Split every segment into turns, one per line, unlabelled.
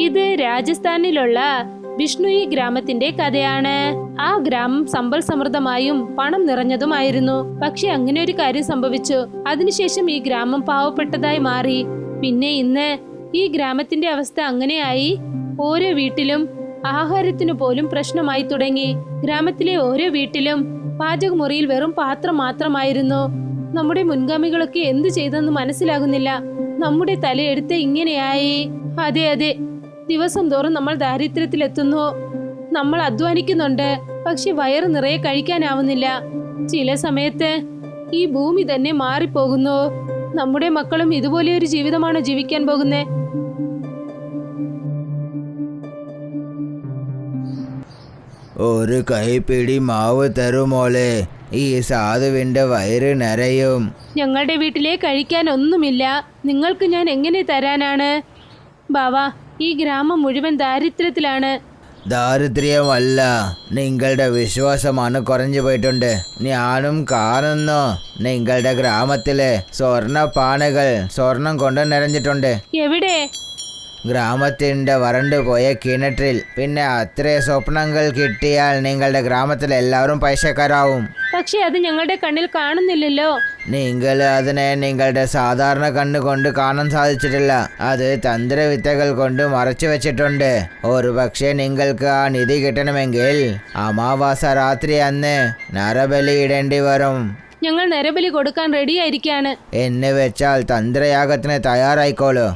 ഇത് രാജസ്ഥാനിലുള്ള ബിഷ്ണുയി ഗ്രാമത്തിന്റെ കഥയാണ്. ആ ഗ്രാമം സമ്പൽ സമൃദ്ധമായും പണം നിറഞ്ഞതുമായിരുന്നു. പക്ഷെ അങ്ങനെ ഒരു കാര്യം സംഭവിച്ചു. അതിനുശേഷം ഈ ഗ്രാമം പാവപ്പെട്ടതായി മാറി. പിന്നെ ഇന്ന് ഈ ഗ്രാമത്തിന്റെ അവസ്ഥ അങ്ങനെയായി. ഓരോ വീട്ടിലും ആഹാരത്തിനു പോലും പ്രശ്നമായി തുടങ്ങി. ഗ്രാമത്തിലെ ഓരോ വീട്ടിലും പാചകമുറിയിൽ വെറും പാത്രം മാത്രമായിരുന്നു. നമ്മുടെ മുൻഗാമികളൊക്കെ എന്തു ചെയ്തെന്ന് മനസ്സിലാകുന്നില്ല. നമ്മുടെ തലയെടുത്ത് ഇങ്ങനെയായി. അതെ അതെ, ദിവസം തോറും നമ്മൾ ദാരിദ്ര്യത്തിലെത്തുന്നു. നമ്മൾ അധ്വാനിക്കുന്നുണ്ട്, പക്ഷെ വയറ് നിറയെ കഴിക്കാനാവുന്നില്ല. ചില സമയത്ത് ഈ ഭൂമി തന്നെ മാറിപ്പോകുന്നു. നമ്മുടെ മക്കളും ഇതുപോലെ ഒരു ജീവിതമാണോ ജീവിക്കാൻ പോകുന്നേ?
ഒരു കൈപ്പിടി മാവ് തരുമോളെ, ഈ സാധുവിന്റെ വയറ് നിറയും.
ഞങ്ങളുടെ വീട്ടിലെ കഴിക്കാൻ ഒന്നുമില്ല, നിങ്ങൾക്ക് ഞാൻ എങ്ങനെ തരാനാണ്? ബാവാ, ഈ ഗ്രാമം മുഴുവൻ ദാരിദ്ര്യത്തിലാണ്.
ദാരിദ്ര്യമല്ല, നിങ്ങളുടെ വിശ്വാസമാണ് കുറഞ്ഞു പോയിട്ടുണ്ട്. ഞാനും കാണുന്നു, നിങ്ങളുടെ ഗ്രാമത്തിലെ സ്വർണ്ണ പാനകൾ സ്വർണം കൊണ്ട് നിറഞ്ഞിട്ടുണ്ട്.
എവിടെ?
ഗ്രാമത്തിൻ്റെ വരണ്ടു പോയ കിണറ്റിൽ. പിന്നെ അത്രേ സ്വപ്നങ്ങൾ കിട്ടിയാൽ നിങ്ങളുടെ ഗ്രാമത്തിൽ എല്ലാവരും പൈസക്കാരാവും.
പക്ഷെ അത് ഞങ്ങളുടെ കണ്ണിൽ കാണുന്നില്ലല്ലോ.
നിങ്ങൾ അതിനെ നിങ്ങളുടെ സാധാരണ കണ്ണുകൊണ്ട് കാണാൻ സാധിച്ചിട്ടില്ല. അത് തന്ത്രവിദ്യകൾ കൊണ്ട് മറച്ചു വെച്ചിട്ടുണ്ട്. ഒരുപക്ഷെ നിങ്ങൾക്ക് ആ നിധി കിട്ടണമെങ്കിൽ അമാവാസ രാത്രി അന്ന് നരബലി ഇടേണ്ടി വരും.
ഞങ്ങൾ നരബലി കൊടുക്കാൻ റെഡിയായിരിക്കാണ്.
എന്ന് വെച്ചാൽ തന്ത്രയാഗത്തിന് തയ്യാറായിക്കോളൂ.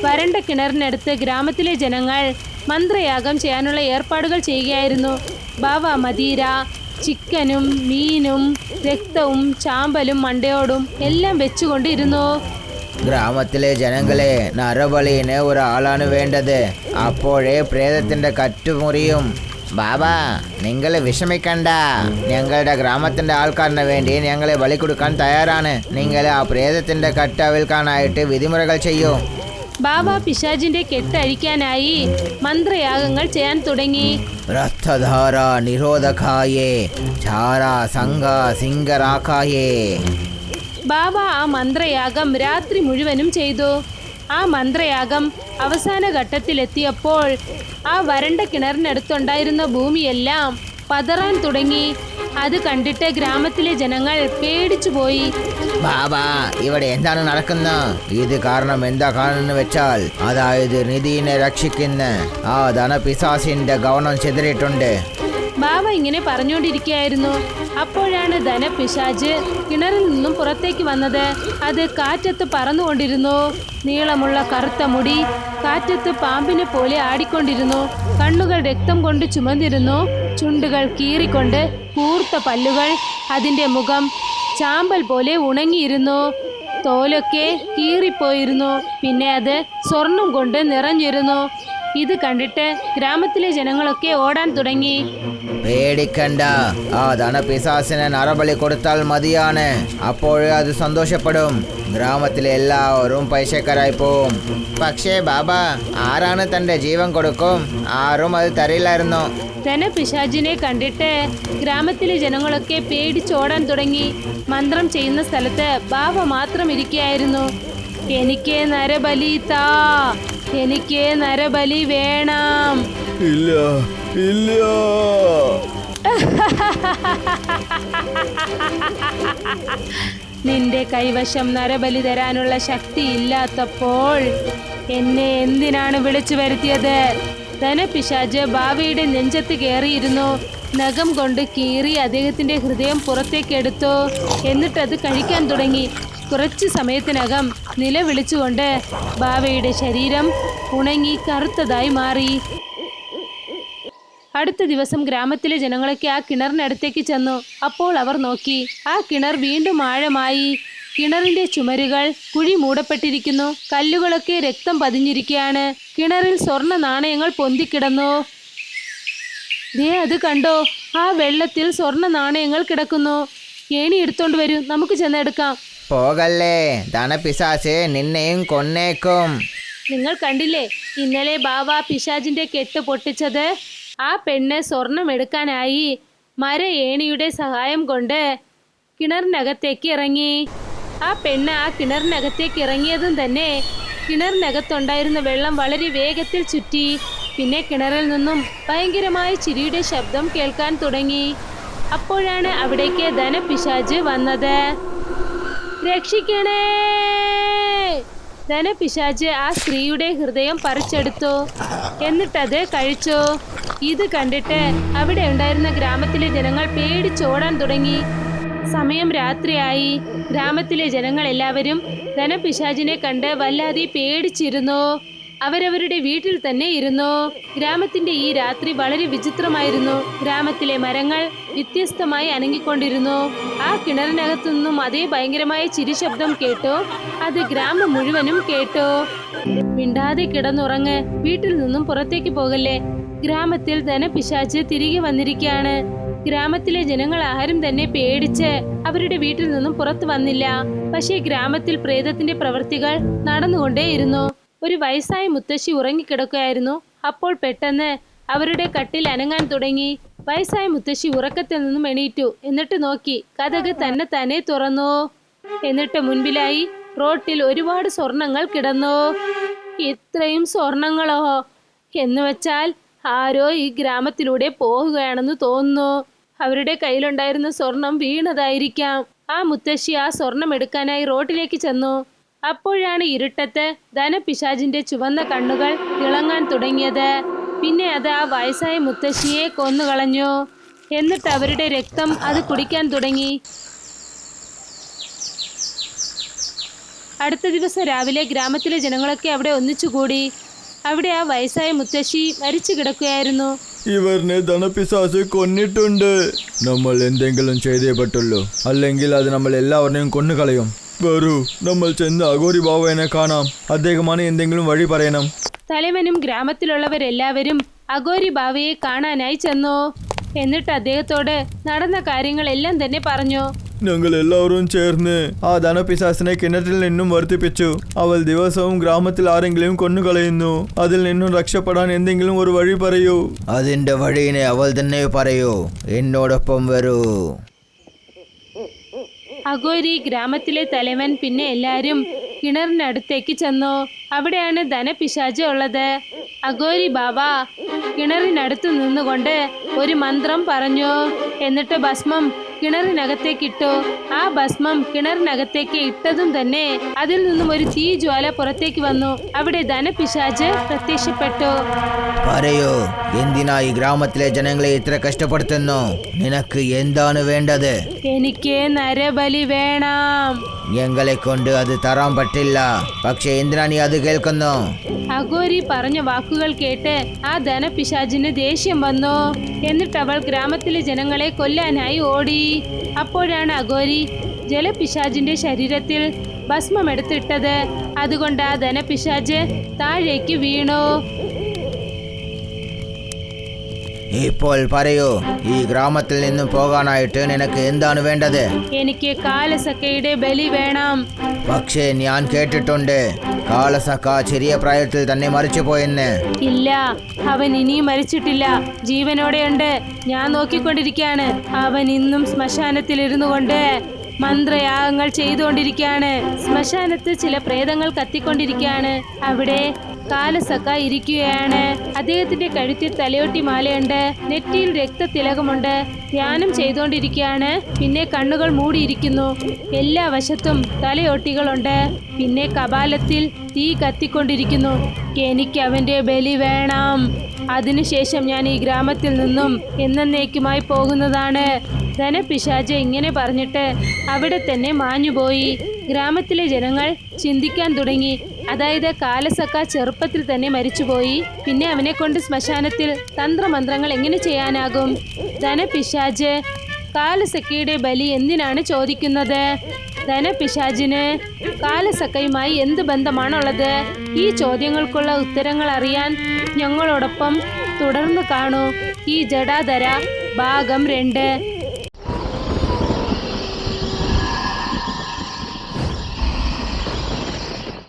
വരണ്ട കിണറിനടുത്ത് ഗ്രാമത്തിലെ ജനങ്ങൾ മന്ത്രയാഗം ചെയ്യാനുള്ള ഏർപ്പാടുകൾ ചെയ്യുകയായിരുന്നു. ബാവ മദീര, ചിക്കനും മീനും രക്തവും ചാമ്പലും മണ്ടയോടും എല്ലാം വെച്ചുകൊണ്ടിരുന്നു.
ഗ്രാമത്തിലെ ജനങ്ങളെ, നരബലിന് ഒരാളാണ് വേണ്ടത്. അപ്പോഴേ പ്രേതത്തിന്റെ കറ്റുമുറിയും. ബാബാ, നിങ്ങൾ വിഷമിക്കണ്ട. ഞങ്ങളുടെ ഗ്രാമത്തിന്റെ ആൾക്കാരിന് വേണ്ടി ഞങ്ങളെ ബലി കൊടുക്കാൻ തയ്യാറാണ്. നിങ്ങൾ ആ പ്രേതത്തിന്റെ കട്ട് അവിൽക്കാനായിട്ട് വിധിമുറകൾ ചെയ്യൂ.
ബാബ പിശാചിന്റെ കെട്ടഴിക്കാനായി മന്ത്രയാഗങ്ങൾ ചെയ്യാൻ തുടങ്ങി.
രക്തധാര നിരോധകായേ ഛാര സംഘ സിംഗരാക്കായേ.
ബാബ ആ മന്ത്രയാഗം രാത്രി മുഴുവനും ചെയ്തു. ആ മന്ത്രയാഗം അവസാന ഘട്ടത്തിലെത്തിയപ്പോൾ ആ വരണ്ട കിണറിനടുത്തുണ്ടായിരുന്ന ഭൂമിയെല്ലാം പതറാൻ തുടങ്ങി. അത് കണ്ടിട്ട് ഗ്രാമത്തിലെ ജനങ്ങൾ പേടിച്ചു പോയി.
ബാബാ, ഇവിടെ എന്താണ് നടക്കുന്നത്? ഇത് കാരണം എന്താ കാണുന്നു വെച്ചാൽ, അതായത് നിധിനെ രക്ഷിക്കുന്ന ആ ധനപിശാചിന്റെ ഗവനം ചെതറിയിട്ടുണ്ട്.
ബാബ ഇങ്ങനെ പറഞ്ഞുകൊണ്ടിരിക്കുകയായിരുന്നു. അപ്പോഴാണ് ധനപിശാച് കിണറിൽ നിന്നും പുറത്തേക്ക് വന്നത്. അത് കാറ്റത്ത് പറന്നുകൊണ്ടിരുന്നു. നീളമുള്ള കറുത്ത മുടി കാറ്റത്ത് പാമ്പിനെ പോലെ ആടിക്കൊണ്ടിരുന്നു. കണ്ണുകൾ രക്തം കൊണ്ട് ചുമന്നിരുന്നു. ചുണ്ടുകൾ കീറിക്കൊണ്ട് കൂർത്ത പല്ലുകൾ. അതിൻ്റെ മുഖം ചാമ്പൽ പോലെ ഉണങ്ങിയിരുന്നു. തോലൊക്കെ കീറിപ്പോയിരുന്നു. പിന്നെ അത് സ്വർണം കൊണ്ട് നിറഞ്ഞിരുന്നു. ഇത് കണ്ടിട്ട് ഗ്രാമത്തിലെ ജനങ്ങളൊക്കെ ഓടാൻ തുടങ്ങി.
പേടിക്കണ്ട, ആ ധനപിശാചിന് നരബലി കൊടുത്താൽ മതിയാണ്. അപ്പോഴേ അത് സന്തോഷപ്പെടും. ഗ്രാമത്തിലെ എല്ലാവരും പൈസക്കാരായി പോവും. പക്ഷേ ബാബാ, ആരാണ് തന്റെ ജീവൻ കൊടുക്കും? ആരും അത് തരില്ലായിരുന്നു.
ധനപിശാചിനെ കണ്ടിട്ട് ഗ്രാമത്തിലെ ജനങ്ങളൊക്കെ പേടിച്ചോടാൻ തുടങ്ങി. മന്ത്രം ചെയ്യുന്ന സ്ഥലത്ത് ബാബ മാത്രം ഇരിക്കുകയായിരുന്നു. എനിക്ക് നരബലി താ, എനിക്ക് നരബലി വേണം.
ഇല്ല ഇല്ല.
നിന്റെ കൈവശം നരബലി തരാനുള്ള ശക്തി ഇല്ലാത്തപ്പോൾ എന്നെ എന്തിനാണ് വിളിച്ചു വരുത്തിയത്? ധനപിശാച് ബാവയുടെ നെഞ്ചത്ത് കയറിയിരുന്നു. നഖം കൊണ്ട് കീറി അദ്ദേഹത്തിന്റെ ഹൃദയം പുറത്തേക്കെടുത്തു. എന്നിട്ടത് കഴിക്കാൻ തുടങ്ങി. കുറച്ചു സമയത്തിനകം നിലവിളിച്ചുകൊണ്ട് ബാവയുടെ ശരീരം ഉണങ്ങി കറുത്തതായി മാറി. അടുത്ത ദിവസം ഗ്രാമത്തിലെ ജനങ്ങളൊക്കെ ആ കിണറിനടുത്തേക്ക് ചെന്നു. അപ്പോൾ അവർ നോക്കി, ആ കിണർ വീണ്ടും ആഴമായി. കിണറിന്റെ ചുമരുകൾ കുഴി മൂടപ്പെട്ടിരിക്കുന്നു. കല്ലുകളൊക്കെ രക്തം പതിഞ്ഞിരിക്കുകയാണ്. കിണറിൽ സ്വർണ്ണ നാണയങ്ങൾ പൊന്തിക്കിടന്നു. ദേ, അത് കണ്ടോ? ആ വെള്ളത്തിൽ സ്വർണ്ണ നാണയങ്ങൾ കിടക്കുന്നു. ഏണി എടുത്തോണ്ട് വരൂ, നമുക്ക് ചെന്നെടുക്കാം.
പോകല്ലേ, ധനപിശാച് നിന്നെയും കൊന്നേക്കും.
നിങ്ങൾ കണ്ടില്ലേ ഇന്നലെ ബാവ പിശാചിന്റെ കെട്ട് പൊട്ടിച്ചത്? ആ പെണ്ണ് സ്വർണം എടുക്കാനായി മര ഏണിയുടെ സഹായം കൊണ്ട് കിണറിനകത്തേക്ക് ഇറങ്ങി. ആ പെണ്ണ് ആ കിണറിനകത്തേക്ക് ഇറങ്ങിയതും തന്നെ കിണറിനകത്തുണ്ടായിരുന്ന വെള്ളം വളരെ വേഗത്തിൽ ചുറ്റി. പിന്നെ കിണറിൽ നിന്നും ഭയങ്കരമായ ചിരിയുടെ ശബ്ദം കേൾക്കാൻ തുടങ്ങി. അപ്പോഴാണ് അവിടേക്ക് ധനപിശാച് വന്നത്. രക്ഷിക്കണേ! ധനപിശാച് ആ സ്ത്രീയുടെ ഹൃദയം പറിച്ചെടുത്തു, എന്നിട്ടത് കഴിച്ചു. ഇത് കണ്ടിട്ട് അവിടെ ഉണ്ടായിരുന്ന ഗ്രാമത്തിലെ ജനങ്ങൾ പേടിച്ചോടാൻ തുടങ്ങി. സമയം രാത്രിയായി. ഗ്രാമത്തിലെ ജനങ്ങൾ എല്ലാവരും ധനപിശാചിനെ കണ്ട് വല്ലാതെ പേടിച്ചിരുന്നു. അവരവരുടെ വീട്ടിൽ തന്നെ ഇരുന്നു. ഗ്രാമത്തിന്റെ ഈ രാത്രി വളരെ വിചിത്രമായിരുന്നു. ഗ്രാമത്തിലെ മരങ്ങൾ വ്യത്യസ്തമായി അനങ്ങിക്കൊണ്ടിരുന്നു. ആ കിണറിനകത്തു നിന്നും അതേ ഭയങ്കരമായ ചിരിശബ്ദം കേട്ടു. അത് ഗ്രാമം മുഴുവനും കേട്ടു. മിണ്ടാതെ കിടന്നുറങ്ങ്, വീട്ടിൽ നിന്നും പുറത്തേക്ക് പോകല്ലേ. ഗ്രാമത്തിൽ ധനപിശാച് തിരികെ വന്നിരിക്കുകയാണ്. ഗ്രാമത്തിലെ ജനങ്ങൾ ആരും തന്നെ പേടിച്ച് അവരുടെ വീട്ടിൽ നിന്നും പുറത്തു വന്നില്ല. പക്ഷേ ഗ്രാമത്തിൽ പ്രേതത്തിന്റെ പ്രവൃത്തികൾ നടന്നുകൊണ്ടേയിരുന്നു. ഒരു വയസ്സായ മുത്തശ്ശി ഉറങ്ങിക്കിടക്കുകയായിരുന്നു. അപ്പോൾ പെട്ടെന്ന് അവരുടെ കട്ടിൽ അനങ്ങാൻ തുടങ്ങി. വയസ്സായ മുത്തശ്ശി ഉറക്കത്തിൽ നിന്നും എണീറ്റു. എന്നിട്ട് നോക്കി, കതക് തന്നെ തുറന്നു. എന്നിട്ട് മുൻപിലായി റോട്ടിൽ ഒരുപാട് സ്വർണങ്ങൾ കിടന്നു. ഇത്രയും സ്വർണങ്ങളോ? എന്ന് വെച്ചാൽ ആരോ ഈ ഗ്രാമത്തിലൂടെ പോവുകയാണെന്ന് തോന്നുന്നു. അവരുടെ കയ്യിലുണ്ടായിരുന്ന സ്വർണം വീണതായിരിക്കാം. ആ മുത്തശ്ശി ആ സ്വർണം എടുക്കാനായി റോഡിലേക്ക് ചെന്നു. അപ്പോഴാണ് ഇരുട്ടത്ത് ധനപിശാചിന്റെ ചുവന്ന കണ്ണുകൾ തിളങ്ങാൻ തുടങ്ങിയത്. പിന്നെ അത് ആ വയസ്സായ മുത്തശ്ശിയെ കൊന്നുകളഞ്ഞു. എന്നിട്ട് അവരുടെ രക്തം അത് കുടിക്കാൻ തുടങ്ങി. അടുത്ത ദിവസം രാവിലെ ഗ്രാമത്തിലെ ജനങ്ങളൊക്കെ അവിടെ ഒന്നിച്ചുകൂടി. അവിടെ ആ വയസ്സായ മുത്തശ്ശി മരിച്ചു കിടക്കുകയായിരുന്നു.
ഇവരിനെ ധനപിശാച് കൊന്നിട്ടുണ്ട്. നമ്മൾ എന്തെങ്കിലും ചെയ്തേ പറ്റുള്ളൂ, അല്ലെങ്കിൽ അത് നമ്മൾ എല്ലാവരെയും കൊന്നുകളയും. വരൂ, നമ്മൾ ചെന്ന് അഘോരി ബാബുവിനെ കാണാം. അദ്ദേഹമാണ് എന്തെങ്കിലും വഴി പറയണം.
തലവനും ഗ്രാമത്തിലുള്ളവരെല്ലാവരും അഘോരി ബാവയെ കാണാനായി ചെന്നു. എന്നിട്ട് അദ്ദേഹത്തോട് നടന്ന കാര്യങ്ങളെല്ലാം തന്നെ പറഞ്ഞു.
ഞങ്ങൾ എല്ലാവരും ചേർന്ന് ആ ധനപിശാചിനെ കിണറ്റിൽ നിന്നും വർദ്ധിപ്പിച്ചു. അവൾ ദിവസവും ഗ്രാമത്തിൽ ആരെങ്കിലും കൊന്നുകളയുന്നു. അതിൽ നിന്നും രക്ഷപ്പെടാൻ എന്തെങ്കിലും ഒരു വഴി പറയൂ.
അതിന്റെ വഴിനെ അവൾ തന്നെ പറയൂ. എന്നോടൊപ്പം വരൂ.
അഘോരി, ഗ്രാമത്തിലെ തലവൻ, പിന്നെ എല്ലാവരും കിണറിനടുത്തേക്ക് ചെന്നു. അവിടെയാണ് ധനപിശാച് ഉള്ളത്. അഘോരി ബാബ കിണറിനടുത്ത് നിന്നുകൊണ്ട് ഒരു മന്ത്രം പറഞ്ഞു. എന്നിട്ട് ഭസ്മം കിണറിനകത്തേക്കിട്ടു. ആ ഭസ്മം കിണറിനകത്തേക്ക് ഇട്ടതും തന്നെ അതിൽ നിന്നും ഒരു തീ ജ്വാല പുറത്തേക്ക് വന്നു. അവിടെ ധനപിശാച് പ്രത്യക്ഷപ്പെട്ടു.
പറയൂ, എന്തിനാ ഈ ഗ്രാമത്തിലെ ജനങ്ങളെ ഇത്ര കഷ്ടപ്പെടുത്തുന്നു? നിനക്ക് എന്താണ് വേണ്ടത്?
എനിക്ക് നരബലി വേണം.
ഞങ്ങളെ കൊണ്ട് അത് തരാൻ പറ്റില്ല. പക്ഷെ എന്തിനാ നീ അത് കേൾക്കുന്നു?
അഘോരി പറഞ്ഞ വാക്കുകൾ കേട്ട് ആ ധനപിശാചിന് ദേഷ്യം വന്നു. എന്നിട്ട് അവൾ ഗ്രാമത്തിലെ ജനങ്ങളെ കൊല്ലാനായി ഓടി. അപ്പോഴാണ് അഘോരി ജലപിശാചിന്റെ ശരീരത്തിൽ ഭസ്മം എടുത്തിട്ടത്. അതുകൊണ്ട് ആ ധനപിശാച് താഴേക്ക് വീണു.
ഇപ്പോൾ പറയൂ, ഈ ഗ്രാമത്തിൽ നിന്നും പോകാനായിട്ട് നിനക്ക് എന്താണ് വേണ്ടത്?
എനിക്ക് കാലസക്കയുടെ ബലി വേണം.
പക്ഷേ ഞാൻ കേട്ടിട്ടുണ്ട് കാലസക്ക ചെറിയ പ്രായത്തിൽ തന്നെ മരിച്ചുപോയെന്ന്.
ഇല്ല, അവൻ ഇനിയും മരിച്ചിട്ടില്ല, ജീവനോടെയുണ്ട്. ഞാൻ നോക്കിക്കൊണ്ടിരിക്കുകയാണ്. അവൻ ഇന്നും ശ്മശാനത്തിൽ ഇരുന്നു കൊണ്ട് മന്ത്രയാഗങ്ങൾ ചെയ്തുകൊണ്ടിരിക്കുകയാണ്. ശ്മശാനത്ത് ചില പ്രേതങ്ങൾ കത്തിക്കൊണ്ടിരിക്കുകയാണ്. അവിടെ കാലസക്ക ഇരിക്കുകയാണ്. അദ്ദേഹത്തിന്റെ കഴുത്തിൽ തലയൊട്ടി മാലയുണ്ട്. നെറ്റിയിൽ രക്തതിലകമുണ്ട്. ധ്യാനം ചെയ്തുകൊണ്ടിരിക്കുകയാണ്. പിന്നെ കണ്ണുകൾ മൂടിയിരിക്കുന്നു. എല്ലാ വശത്തും തലയൊട്ടികളുണ്ട്. പിന്നെ കപാലത്തിൽ തീ കത്തിക്കൊണ്ടിരിക്കുന്നു. എനിക്ക് അവന്റെ ബലി വേണം. അതിനുശേഷം ഞാൻ ഈ ഗ്രാമത്തിൽ നിന്നും എന്നേക്കുമായി പോകുന്നതാണ്. ധനപിശാച് ഇങ്ങനെ പറഞ്ഞിട്ട് അവിടെ തന്നെ മാഞ്ഞുപോയി. ഗ്രാമത്തിലെ ജനങ്ങൾ ചിന്തിക്കാൻ തുടങ്ങി. അതായത് കാലസക്ക ചെറുപ്പത്തിൽ തന്നെ മരിച്ചുപോയി. പിന്നെ അവനെ കൊണ്ട് ശ്മശാനത്തിൽ തന്ത്രമന്ത്രങ്ങൾ എങ്ങനെ ചെയ്യാനാകും? ധനപിശാച് കാലസക്കയുടെ ബലി എന്തിനാണ് ചോദിക്കുന്നത്? ധനപിശാചിന് കാലസക്കയുമായി എന്ത് ബന്ധമാണുള്ളത്? ഈ ചോദ്യങ്ങൾക്കുള്ള ഉത്തരങ്ങൾ അറിയാൻ ഞങ്ങളോടൊപ്പം തുടർന്ന് കാണൂ. ഈ ജടാധര ഭാഗം 2.